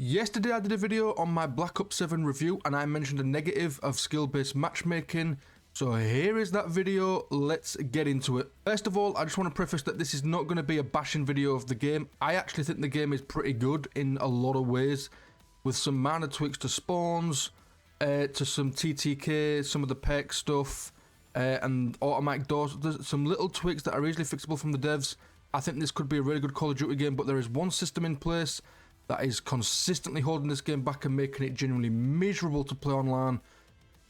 Yesterday I did a video on my Black Ops 7 review and I mentioned a negative of skill-based matchmaking. So here is that video, let's get into it. First of all, I just want to preface that this is not going to be a bashing video of the game. I actually think the game is pretty good in a lot of ways, with some minor tweaks to spawns, to some TTK, some of the perk stuff, and automatic doors. There's some little tweaks that are easily fixable from the devs. I think this could be a really good Call of Duty game, but there is one system in place that is consistently holding this game back and making it genuinely miserable to play online,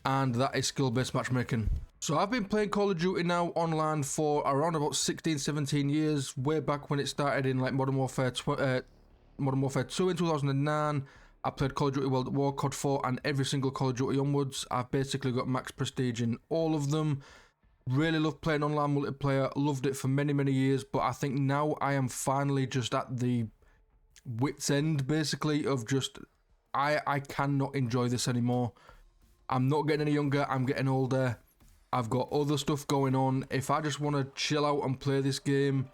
and that is skill-based matchmaking. So I've been playing Call of Duty now online for around about 16-17 years, way back when it started in like Modern Warfare 2 in 2009. I played Call of Duty World at War, COD 4, and every single Call of Duty onwards. I've basically got max prestige in all of them. Really love playing online multiplayer, loved it for many years, but I think now I am finally just at the wit's end, basically, of just, I cannot enjoy this anymore. I'm not getting any younger, I'm getting older. I've got other stuff going on. If I just want to chill out and play this game,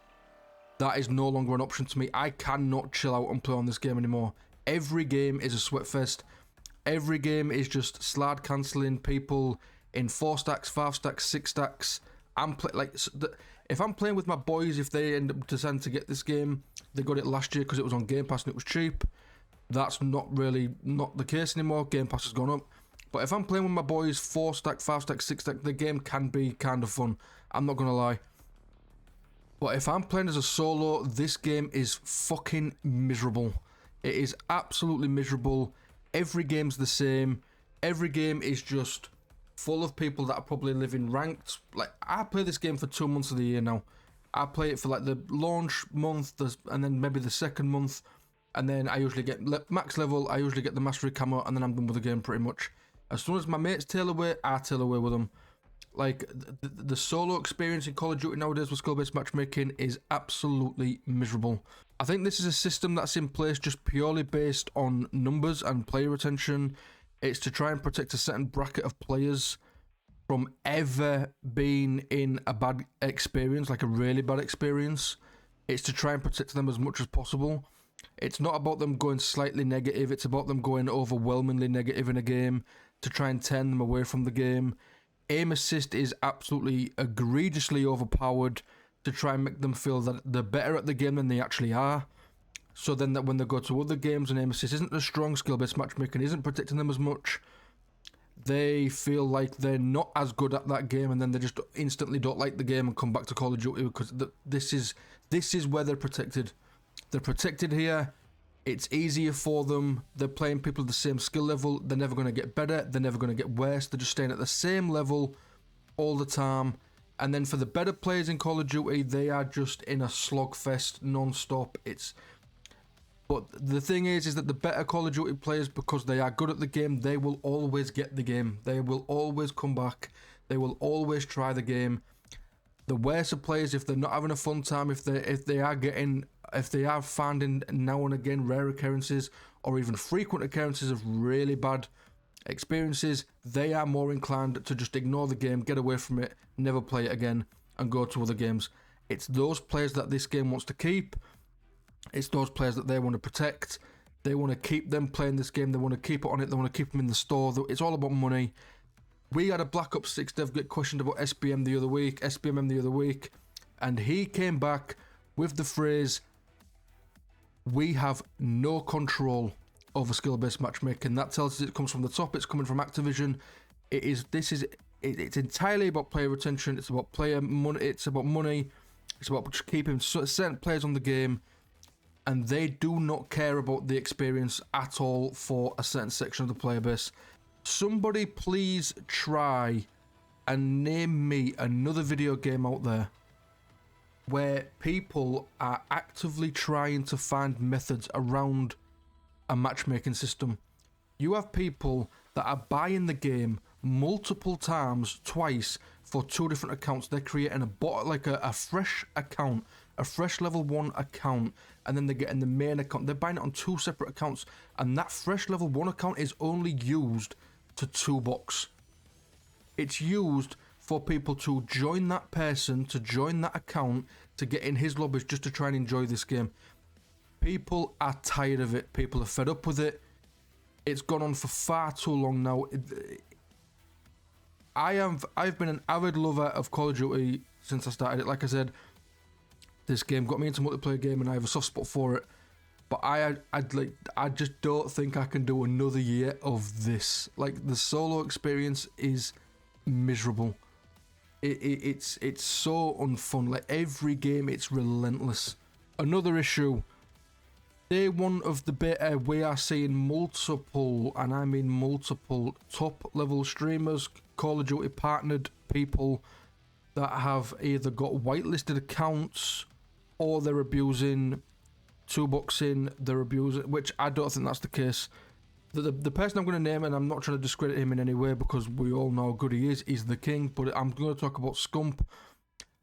that is no longer an option to me. I cannot chill out and play on this game anymore. Every game is a sweatfest. Every game is just slide cancelling people in 4 stacks, 5 stacks, 6 stacks. If I'm playing with my boys, if they end up deciding to get this game, they got it last year because it was on Game Pass and it was cheap. That's not the case anymore. Game Pass has gone up. But if I'm playing with my boys, 4 stack, 5 stack, 6 stack, the game can be kind of fun. I'm not gonna lie. But if I'm playing as a solo, this game is fucking miserable. It is absolutely miserable. Every game's the same. Every game is just full of people that are probably living ranked. Like, I play this game for 2 months of the year now. I play it for like the launch month, and then maybe the second month, and then I usually get max level, I usually get the mastery camo, and then I'm done with the game pretty much. As soon as my mates tail away, I tail away with them. Like, the solo experience in Call of Duty nowadays with skill-based matchmaking is absolutely miserable. I think this is a system that's in place just purely based on numbers and player retention. It's to try and protect a certain bracket of players from ever being in a bad experience, like a really bad experience. It's to try and protect them as much as possible. It's not about them going slightly negative, it's about them going overwhelmingly negative in a game to try and turn them away from the game. Aim assist is absolutely egregiously overpowered to try and make them feel that they're better at the game than they actually are. So then that when they go to other games and aim assist isn't as strong, skill-based matchmaking isn't protecting them as much, they feel like they're not as good at that game, and then they just instantly don't like the game and come back to Call of Duty because this is where they're protected. They're protected here. It's easier for them. They're playing people at the same skill level. They're never going to get better. They're never going to get worse. They're just staying at the same level all the time. And then for the better players in Call of Duty, they are just in a slogfest non-stop. But the thing is that the better Call of Duty players, because they are good at the game, they will always get the game. They will always come back. They will always try the game. The worse players, if they're not having a fun time, if they are finding now and again rare occurrences or even frequent occurrences of really bad experiences, they are more inclined to just ignore the game, get away from it, never play it again, and go to other games. It's those players that this game wants to keep. It's those players that they want to protect. They want to keep them playing this game. They want to keep it on it. They want to keep them in the store. It's all about money. We had a Black Ops 6 dev get questioned about SBMM the other week, and he came back with the phrase, "We have no control over skill-based matchmaking." That tells us it comes from the top. It's coming from Activision. It's entirely about player retention. It's about player money. It's about money. It's about just keeping certain players on the game, and they do not care about the experience at all for a certain section of the player base. Somebody please try and name me another video game out there where people are actively trying to find methods around a matchmaking system. You have people that are buying the game multiple times, twice, for 2 different accounts. They're creating a fresh account, a fresh level 1 account, and then they're getting the main account. They're buying it on 2 separate accounts, and that fresh level 1 account is only used to 2-box. It's used for people to join that person, to join that account, to get in his lobbies just to try and enjoy this game. People are tired of it. People are fed up with it. It's gone on for far too long now. I've been an avid lover of Call of Duty since I started it. Like I said, this game got me into multiplayer game, and I have a soft spot for it. But I just don't think I can do another year of this. Like, the solo experience is miserable. It's so unfun. Like, every game, it's relentless. Another issue. Day one of the beta, we are seeing multiple, and I mean multiple, top level streamers, Call of Duty partnered people that have either got whitelisted accounts or they're abusing two-boxing, they're abusing, which I don't think that's the case. The person I'm going to name, and I'm not trying to discredit him in any way because we all know how good he is, he's the king, but I'm going to talk about Scump.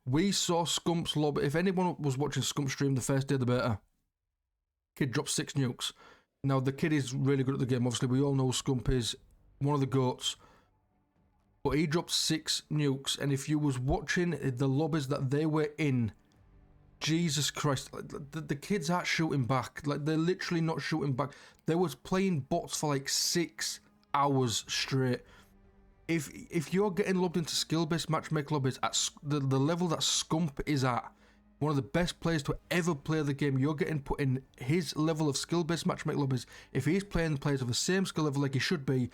We saw Scump's lobby. If anyone was watching Scump stream the first day of the beta, kid dropped 6 nukes. Now, the kid is really good at the game. Obviously, we all know Scump is one of the GOATs. But he dropped 6 nukes, and if you was watching the lobbies that they were in, Jesus Christ, the kids aren't shooting back. Like, they're literally not shooting back. They was playing bots for like 6 hours straight. If you're getting lobbed into skill-based matchmaking lobbies at the level that Scump is at, one of the best players to ever play the game, you're getting put in his level of skill-based matchmaking lobbies. If he's playing players of the same skill level like he should be,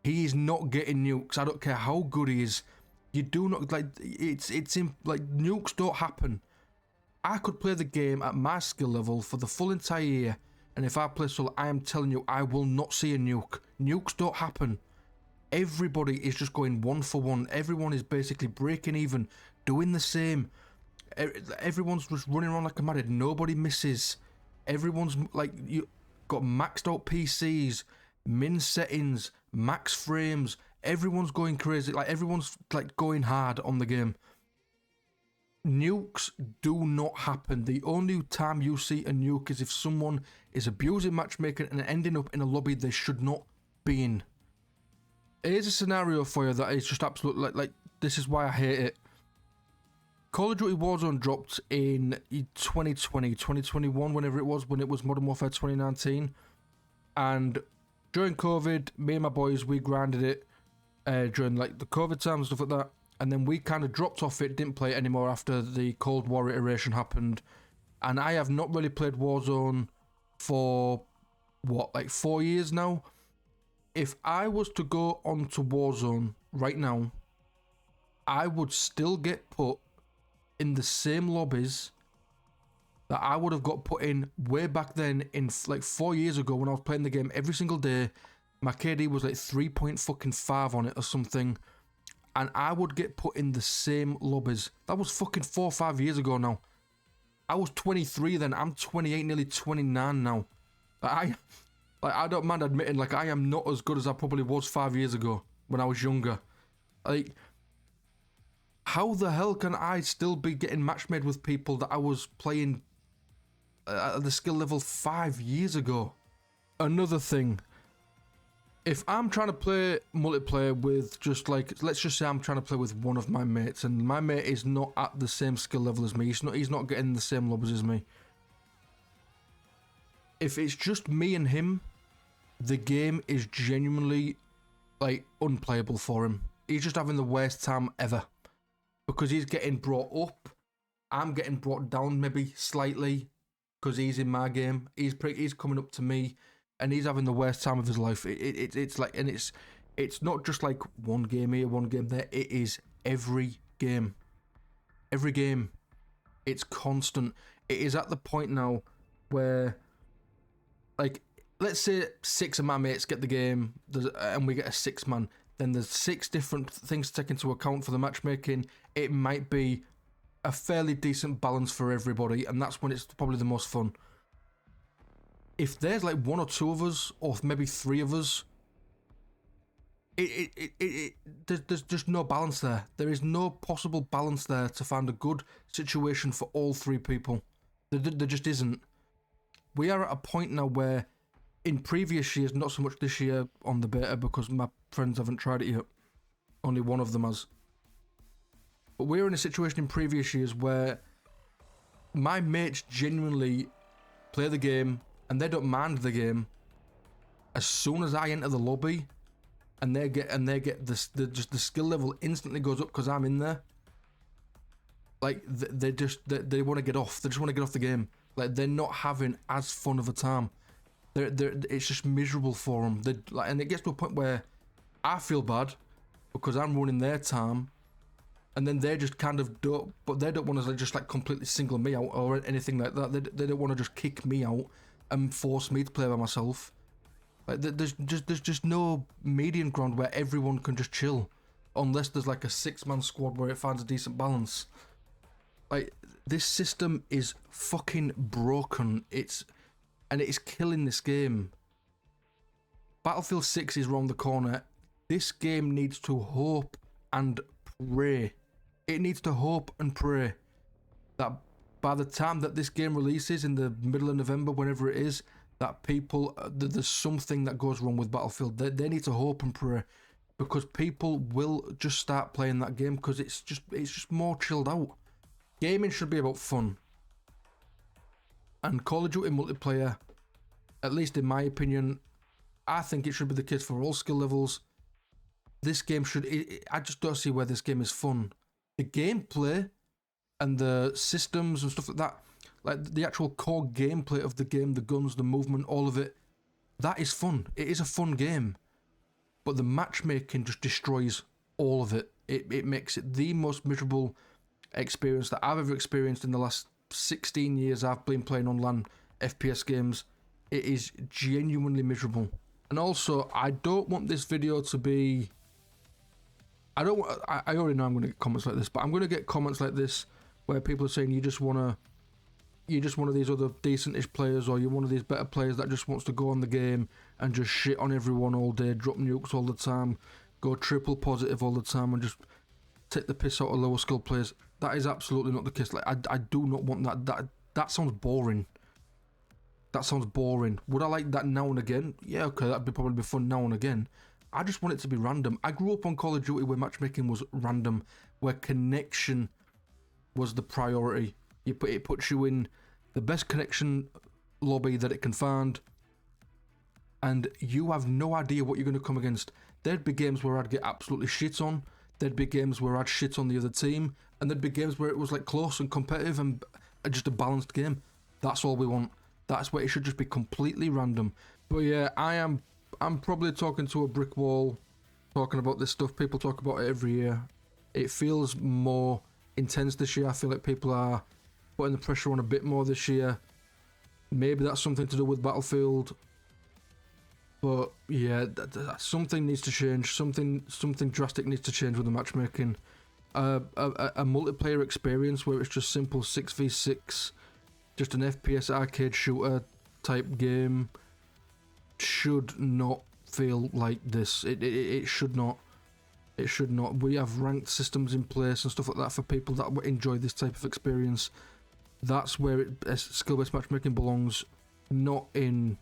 he is not getting nukes. I don't care how good he is. You do not, like, nukes don't happen. I could play the game at my skill level for the full entire year, and if I play solo, I am telling you, I will not see a nuke. Nukes don't happen. Everybody is just going 1 for 1. Everyone is basically breaking even, doing the same. Everyone's just running around like a madhead. Nobody misses. Everyone's like, you got maxed out PCs, min settings, max frames. Everyone's going crazy. Like, everyone's like going hard on the game. Nukes do not happen. The only time you see a nuke is if someone is abusing matchmaking and ending up in a lobby they should not be in. Here's a scenario for you that is just absolute, like this is why I hate it. Call of Duty Warzone dropped in 2020, 2021, whenever it was, when it was Modern Warfare 2019. And during COVID, me and my boys, we grinded it during like the COVID time and stuff like that. And then we kind of dropped off it, didn't play it anymore after the Cold War iteration happened. And I have not really played Warzone for, what, like 4 years now? If I was to go onto Warzone right now, I would still get put in the same lobbies that I would have got put in way back then, in like 4 years ago when I was playing the game every single day. My KD was like 3.5 on it or something. And I would get put in the same lobbies. That was fucking 4 or 5 years ago now. I was 23 then. I'm 28, nearly 29 now. I don't mind admitting, like, I am not as good as I probably was 5 years ago when I was younger. Like, how the hell can I still be getting match-made with people that I was playing at the skill level 5 years ago? Another thing. If I'm trying to play multiplayer with just like, let's just say I'm trying to play with one of my mates, and my mate is not at the same skill level as me, he's not getting the same lobbies as me. If it's just me and him, the game is genuinely like unplayable for him. He's just having the worst time ever. Because he's getting brought up, I'm getting brought down maybe slightly, because he's in my game. He's coming up to me, and he's having the worst time of his life. It's like, and it's not just like one game here, one game there. It is every game. Every game. It's constant. It is at the point now where, like, let's say 6 of my mates get the game, and we get a 6-man. Then there's 6 different things to take into account for the matchmaking. It might be a fairly decent balance for everybody, and that's when it's probably the most fun. If there's like 1 or 2 of us, or maybe 3 of us, there's just no balance there. There is no possible balance there to find a good situation for all 3 people. There just isn't. We are at a point now where, in previous years, not so much this year on the beta because my friends haven't tried it yet. Only one of them has. But we're in a situation in previous years where my mates genuinely play the game, and they don't mind the game. As soon as I enter the lobby, and they get the skill level instantly goes up because I'm in there. Like they want to get off. They just want to get off the game. Like they're not having as fun of a time. It's just miserable for them. And it gets to a point where I feel bad because I'm ruining their time, and then they just kind of don't. But they don't want to just like completely single me out or anything like that. They don't want to just kick me out and force me to play by myself. Like there's just no median ground where everyone can just chill, unless there's like a 6-man squad where it finds a decent balance. Like this system is fucking broken. It's killing this game. Battlefield 6 is round the corner. This game needs to hope and pray. It needs to hope and pray that by the time that this game releases in the middle of November, whenever it is, that there's something that goes wrong with Battlefield. They need to hope and pray, because people will just start playing that game because it's just more chilled out. Gaming should be about fun. And Call of Duty multiplayer, at least in my opinion, I think it should be the case for all skill levels. This game I just don't see where this game is fun. The gameplay and the systems and stuff like that, like the actual core gameplay of the game, the guns, the movement, all of it, that is fun. It is a fun game. But the matchmaking just destroys all of it. It makes it the most miserable experience that I've ever experienced in the last 16 years I've been playing online FPS games. It is genuinely miserable. And also, I don't want this video to be... I already know I'm going to get comments like this, but I'm going to get comments like this where people are saying you're just one of these other decentish players, or you're one of these better players that just wants to go on the game and just shit on everyone all day, drop nukes all the time, go triple positive all the time, and just take the piss out of lower skill players. That is absolutely not the case. Like I do not want that. That sounds boring. That sounds boring. Would I like that now and again? Yeah, okay, that'd probably be fun now and again. I just want it to be random. I grew up on Call of Duty where matchmaking was random, where connection was the priority. It puts you in the best connection lobby that it can find, and you have no idea what you're going to come against. There'd be games where I'd get absolutely shit on. There'd be games where I'd shit on the other team, and there'd be games where it was like close and competitive and just a balanced game. That's all we want. That's where it should just be completely random. But yeah, I'm probably talking to a brick wall talking about this stuff. People talk about it every year. It feels more intense this year. I feel like people are putting the pressure on a bit more this year. Maybe that's something to do with Battlefield. But yeah, something needs to change. Something drastic needs to change with the matchmaking. A multiplayer experience where it's just simple 6v6, just an FPS arcade shooter type game, should not feel like this. It should not. It should not. We have ranked systems in place and stuff like that for people that enjoy this type of experience. That's where skill-based matchmaking belongs, not in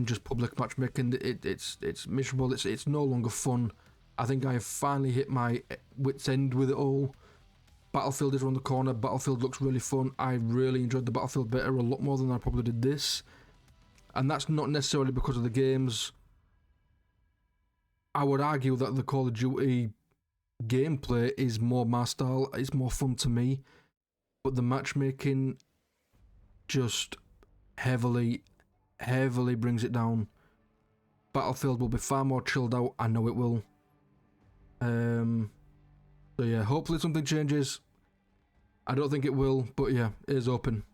just public matchmaking. It's miserable. It's no longer fun. I think I have finally hit my wit's end with it all. Battlefield is around the corner. Battlefield looks really fun. I really enjoyed the Battlefield beta a lot more than I probably did this. And that's not necessarily because of the games. I would argue that the Call of Duty gameplay is more my style. It's more fun to me. But the matchmaking just heavily brings it down. Battlefield will be far more chilled out. I know it will. So yeah, hopefully something changes. I don't think it will, but yeah, it is open.